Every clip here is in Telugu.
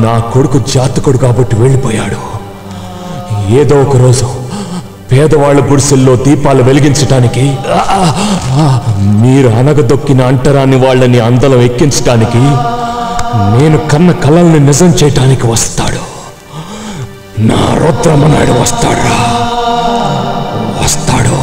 నా కొడుకు జాతకుడు కాబట్టి వెళ్ళిపోయాడు. ఏదో ఒక రోజు పేదవాళ్ళ గుడిసెల్లో దీపాలు వెలిగించటానికి, మీరు అనగదొక్కిన అంటరాని వాళ్ళని అందలం ఎక్కించటానికి, నేను కన్న కలల్ని నిజం చేయటానికి వస్తాడు. నా రుద్రమనాయుడు వస్తాడురా, వస్తాడు.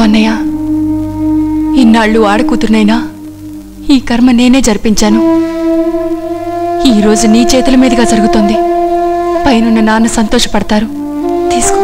అన్నయ్య, ఇన్నాళ్ళు ఆడకూతురునైనా ఈ కర్మ నేనే జరిపించాను. ఈరోజు నీ చేతుల మీదుగా జరుగుతోంది. పైనున్న నాన్న సంతోషపడతారు. తీసుకో.